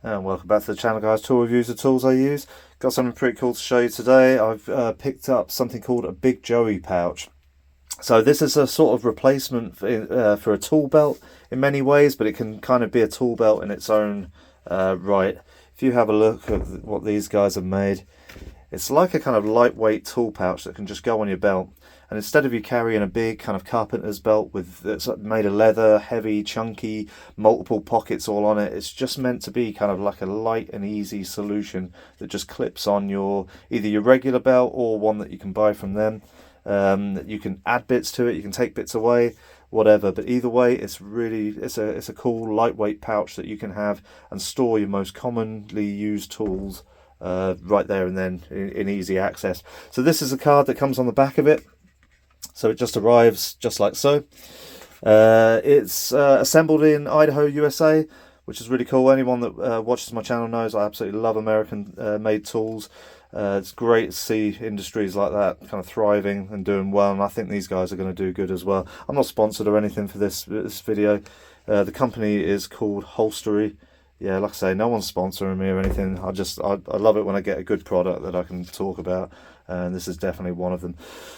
And welcome back to the channel, guys. Tool reviews of tools I use. Got something pretty cool to show you today. I've picked up something called a Big Joey pouch. So this is a sort of replacement for a tool belt in many ways, but it can kind of be a tool belt in its own right. If you have a look at what these guys have made, it's like a kind of lightweight tool pouch that can just go on your belt. And instead of you carrying a big kind of carpenter's belt with it's made of leather, heavy, chunky, multiple pockets all on it, it's just meant to be kind of like a light and easy solution that just clips on your either your regular belt or one that you can buy from them. You can add bits to it, you can take bits away, whatever. But either way, it's a cool lightweight pouch that you can have and store your most commonly used tools right there and then in easy access. So this is a card that comes on the back of it. So it just arrives just like so. It's assembled in Idaho, USA, which is really cool. Anyone that watches my channel knows I absolutely love American made tools. It's great to see industries like that kind of thriving and doing well, and I think these guys are going to do good as well. I'm not sponsored or anything for this video. The company is called Holstery. Yeah, like I say, no one's sponsoring me or anything. I love it when I get a good product that I can talk about, and this is definitely one of them.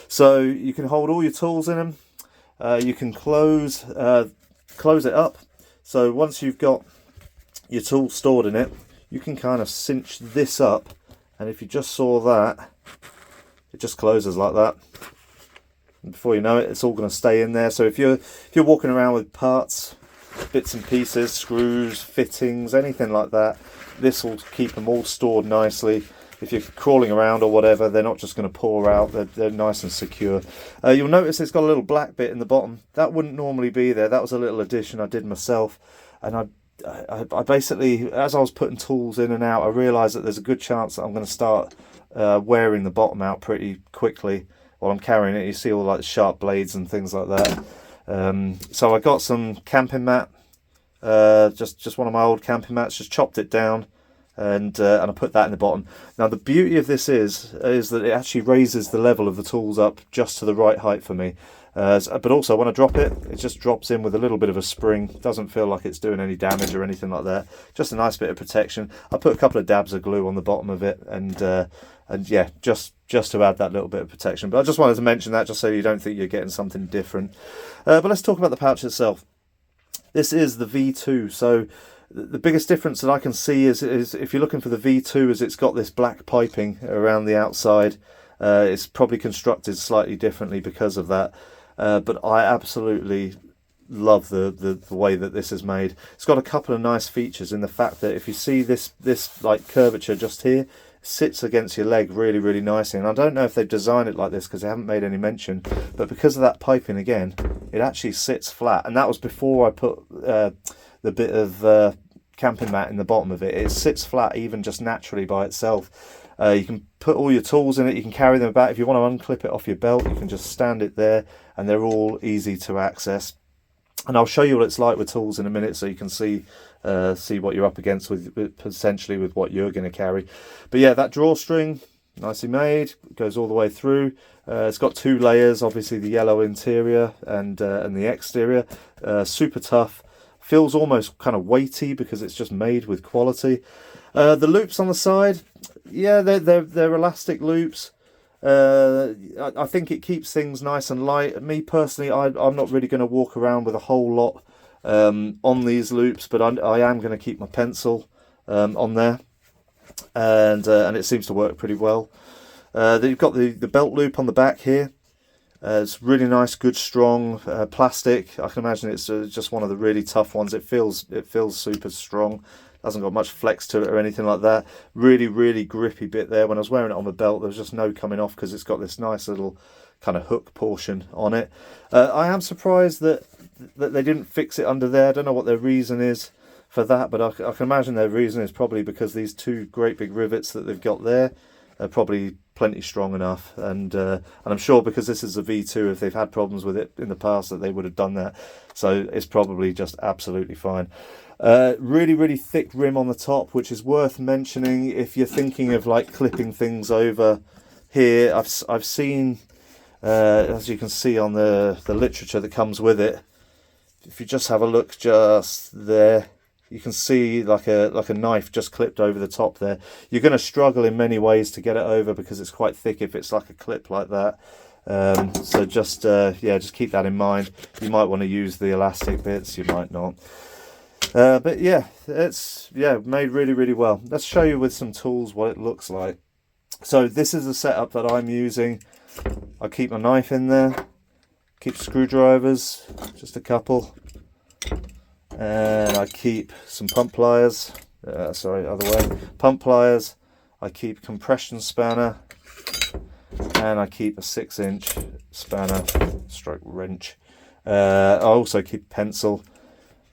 So you can hold all your tools in them. You can close it up. So once you've got your tool stored in it, you can kind of cinch this up, and if you just saw that, it just closes like that. And before you know it, it's all going to stay in there. So if you're walking around with parts, bits and pieces, screws, fittings, anything like that, this will keep them all stored nicely. If you're crawling around or whatever, they're not just going to pour out, they're nice and secure. You'll notice it's got a little black bit in the bottom. That wouldn't normally be there. That was a little addition I did myself, and I basically, as I was putting tools in and out, I realised that there's a good chance that I'm going to start wearing the bottom out pretty quickly while I'm carrying it. You see all like the sharp blades and things like that. So I got some camping mat, just one of my old camping mats, just chopped it down, and I put that in the bottom. Now the beauty of this is that it actually raises the level of the tools up just to the right height for me. But also when I drop it, it just drops in with a little bit of a spring. It doesn't feel like it's doing any damage or anything like that. Just a nice bit of protection. I put a couple of dabs of glue on the bottom of it, and yeah, just to add that little bit of protection. But I just wanted to mention that just so you don't think you're getting something different. But let's talk about the pouch itself. This is the V2. So the biggest difference that I can see is if you're looking for the V2, is it's got this black piping around the outside. It's probably constructed slightly differently because of that. But I absolutely love the way that this is made. It's got a couple of nice features in the fact that if you see this like curvature just here, sits against your leg really, really nicely. And I don't know if they've designed it like this because they haven't made any mention, but because of that piping again, it actually sits flat. And that was before I put the bit of camping mat in the bottom of it. It sits flat even just naturally by itself. You can put all your tools in it, you can carry them about. If you want to unclip it off your belt, you can just stand it there, and they're all easy to access. And I'll show you what it's like with tools in a minute, so you can see what you're up against with potentially with what you're going to carry. But yeah, that drawstring, nicely made, goes all the way through. It's got two layers, obviously the yellow interior and the exterior. Super tough, feels almost kind of weighty because it's just made with quality. The loops on the side, yeah, they're elastic loops. I think it keeps things nice and light. Me personally, I'm not really going to walk around with a whole lot on these loops, but I am going to keep my pencil on there, and it seems to work pretty well. You've got the belt loop on the back here. It's really nice, good, strong plastic. I can imagine it's just one of the really tough ones. It feels super strong. Hasn't got much flex to it or anything like that. Really, really grippy bit there. When I was wearing it on the belt, there was just no coming off because it's got this nice little kind of hook portion on it. I am surprised that they didn't fix it under there. I don't know what their reason is for that, but I can imagine their reason is probably because these two great big rivets that they've got there are probably plenty strong enough, and I'm sure because this is a V2, if they've had problems with it in the past, that they would have done that. So it's probably just absolutely fine. Really, really thick rim on the top, which is worth mentioning if you're thinking of like clipping things over here. I've seen, as you can see on the literature that comes with it, if you just have a look just there, you can see like a knife just clipped over the top there. You're going to struggle in many ways to get it over because it's quite thick if it's like a clip like that. So just yeah, just keep that in mind. You might want to use the elastic bits, you might not. But yeah, it's made really well. Let's show you with some tools what it looks like. So this is the setup that I'm using. I keep my knife in there, keep screwdrivers, just a couple, and I keep some pump pliers. Sorry, other way. Pump pliers. I keep compression spanner, and I keep a 6-inch spanner stroke wrench. I also keep a pencil,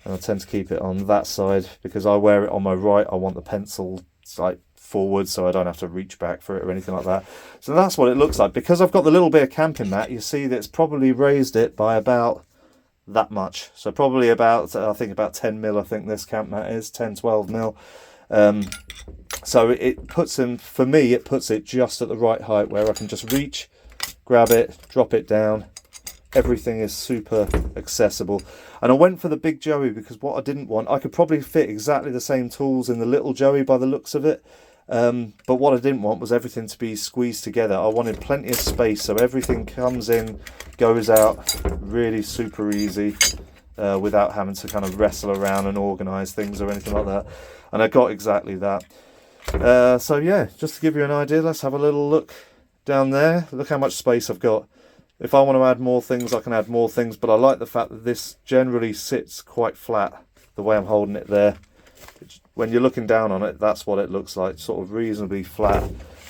and I tend to keep it on that side because I wear it on my right. I want the pencil like forward so I don't have to reach back for it or anything like that. So that's what it looks like. Because I've got the little bit of camping mat, you see that it's probably raised it by about that much. So probably about, I think about 10 mil, I think this camp mat is, 10, 12 mil. So it puts in, for me, it puts it just at the right height where I can just reach, grab it, drop it down. Everything is super accessible. And I went for the Big Joey because what I didn't want, I could probably fit exactly the same tools in the little Joey by the looks of it. But what I didn't want was everything to be squeezed together. I wanted plenty of space so everything comes in, goes out really super easy without having to kind of wrestle around and organise things or anything like that. And I got exactly that. So yeah, just to give you an idea, let's have a little look down there. Look how much space I've got. If I want to add more things, I can add more things, but I like the fact that this generally sits quite flat, the way I'm holding it there. When you're looking down on it, that's what it looks like, sort of reasonably flat,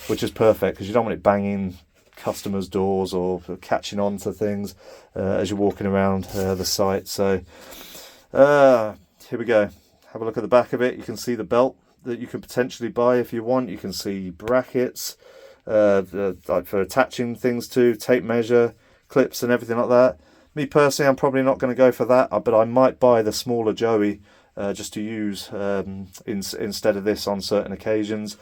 which is perfect because you don't want it banging customers' doors or catching on to things as you're walking around the site. So here we go. Have a look at the back of it. You can see the belt that you can potentially buy if you want. You can see brackets like for attaching things to, tape measure, clips and everything like that. Me personally, I'm probably not going to go for that, but I might buy the smaller Joey just to use instead of this on certain occasions.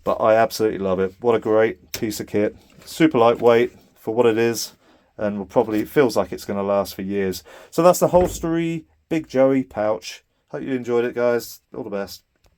But I absolutely love it. What a great piece of kit. Super lightweight for what it is, and will probably, it feels like it's going to last for years. So that's the Holstery Big Joey pouch. Hope you enjoyed it, guys. All the best.